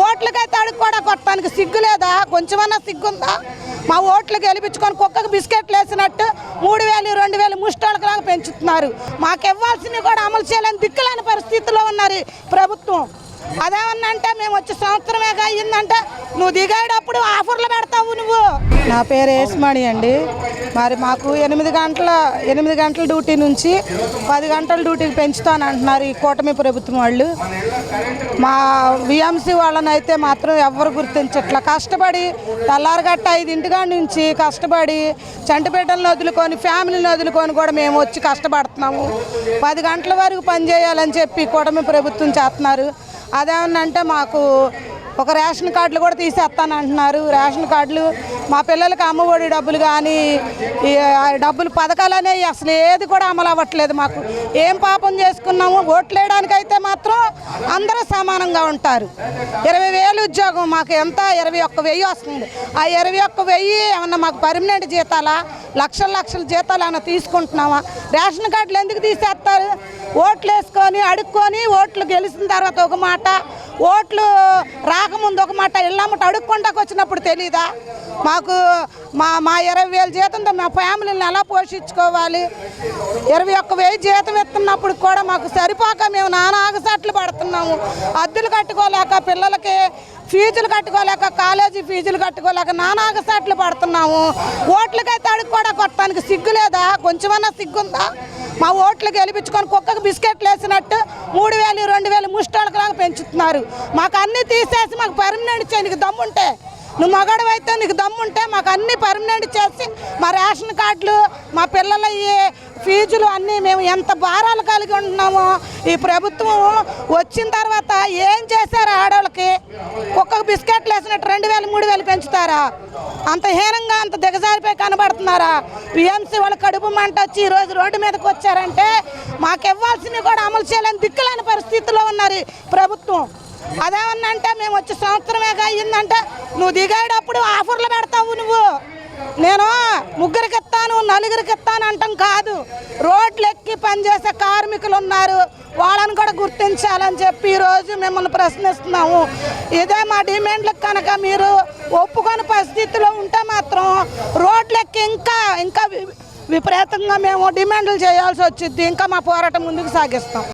ఓట్లకైతే అడుగు కూడా కొట్టడానికి సిగ్గు లేదా? కొంచెమన్నా సిగ్గుందా? మా ఓట్లు గెలిపించుకొని కుక్కకు బిస్కెట్లు వేసినట్టు 3000 2000 ముష్టోళ్ళలాగా పెంచుతున్నారు. మాకు ఇవ్వాల్సినవి కూడా అమలు చేయలేని దిక్కులేని పరిస్థితిలో ఉన్నారు ప్రభుత్వం. అదేమన్నా అంటే మేము వచ్చి సంవత్సరమే అయ్యిందంటే నువ్వు దిగేటప్పుడు ఆఫర్లు పెడతావు నువ్వు. నా పేరు ఏస్మణి అండి. మరి మాకు 8 గంటల డ్యూటీ నుంచి 10 గంటల డ్యూటీకి పెంచుతాను అంటున్నారు ఈ కూటమి ప్రభుత్వం వాళ్ళు. మా విఎంసీ వాళ్ళని అయితే మాత్రం ఎవరు గుర్తించట్లా. కష్టపడి తెల్లారగట్ట 5 నుంచి కష్టపడి చంటిబిడ్డలను వదులుకొని ఫ్యామిలీని వదులుకొని కూడా మేము వచ్చి కష్టపడుతున్నాము. 10 గంటల వరకు పనిచేయాలని చెప్పి కూటమి ప్రభుత్వం చేస్తున్నారు. అదేమన్నంటే మాకు ఒక రేషన్ కార్డులు కూడా తీసేస్తాను అంటున్నారు. రేషన్ కార్డులు మా పిల్లలకి అమ్మఒడి డబ్బులు కానీ డబ్బులు పథకాలు అనేవి అసలు ఏది కూడా అమలు అవ్వట్లేదు. మాకు ఏం పాపం చేసుకున్నాము? ఓట్లు వేయడానికి అయితే మాత్రం అందరూ సమానంగా ఉంటారు. 20,000 ఉద్యోగం మాకు ఎంత 21,000 వస్తుంది. ఆ 21,000 ఏమన్నా మాకు పర్మనెంట్ జీతాలా? లక్షల జీతాలు ఏమన్నా తీసుకుంటున్నామా? రేషన్ కార్డులు ఎందుకు తీసేస్తారు? ఓట్లు వేసుకొని అడుక్కొని ఓట్లు గెలిచిన తర్వాత ఒక మాట, ఓట్లు రాకముందు ఒక మాట, ఇళ్ళమ్మట అడుక్కుంటాకు వచ్చినప్పుడు తెలీదా? మాకు మా 20,000 జీతంతో మా ఫ్యామిలీని ఎలా పోషించుకోవాలి? 21,000 జీతం ఇస్తున్నప్పుడు కూడా మాకు సరిపోక మేము నానా ఆగసాట్లు పడుతున్నాము. అద్దెలు కట్టుకోలేక, పిల్లలకి ఫీజులు కట్టుకోలేక, కాలేజీ ఫీజులు కట్టుకోలేక నానా ఆగసాట్లు పడుతున్నాము. ఓట్లకైతే అడుగు కూడా కొట్టడానికి సిగ్గు లేదా? కొంచెమన్నా సిగ్గుందా? మా ఓట్లు గెలిపించుకొని కుక్కకు బిస్కెట్లు వేసినట్టు 3000 2000 ముష్టోళ్ళలాగా పెంచుతున్నారు. మాకు అన్నీ తీసేసి మాకు పర్మనెంట్ చేయి. నీకు దమ్ముంటే, నువ్వు మగడవైతే నీకు దమ్ముంటే మాకు అన్నీ పర్మనెంట్ చేసి మా రేషన్ కార్డులు, మా పిల్లల ఫీజులు అన్నీ మేము ఎంత భారాలు కలిగి ఉంటున్నామో. ఈ ప్రభుత్వం వచ్చిన తర్వాత ఏం చేశారు? ఆడవాళ్ళకి కుక్కకు బిస్కెట్లు వేసినట్టు 2000 3000 పెంచుతారా? అంత హీనంగా అంత దిగజారిపోయి కనబడుతున్నారా? పిఎంసీ వాళ్ళు కడుపు మంట వచ్చి ఈరోజు రోడ్డు మీదకి వచ్చారంటే మాకు ఇవ్వాల్సినవి కూడా అమలు చేయలేని దిక్కులేని పరిస్థితిలో ఉన్నారు ప్రభుత్వం. అదేమన్నా అంటే మేము వచ్చి సంవత్సరమే అయ్యిందంటే నువ్వు దిగేటప్పుడు ఆఫర్లు పెడతావు నువ్వు. నేను 3కి ఇస్తాను 4కి ఇస్తాను అంటాం కాదు. రోడ్లు ఎక్కి పనిచేసే కార్మికులు ఉన్నారు, వాళ్ళని కూడా గుర్తించాలని చెప్పి ఈరోజు మిమ్మల్ని ప్రశ్నిస్తున్నాము. ఇదే మా డిమాండ్లకు కనుక మీరు ఒప్పుకొని పరిస్థితిలో ఉంటే మాత్రం రోడ్లు ఎక్కి ఇంకా విపరీతంగా మేము డిమాండ్లు చేయాల్సి వచ్చింది. ఇంకా మా పోరాటం ముందుకు సాగిస్తాం.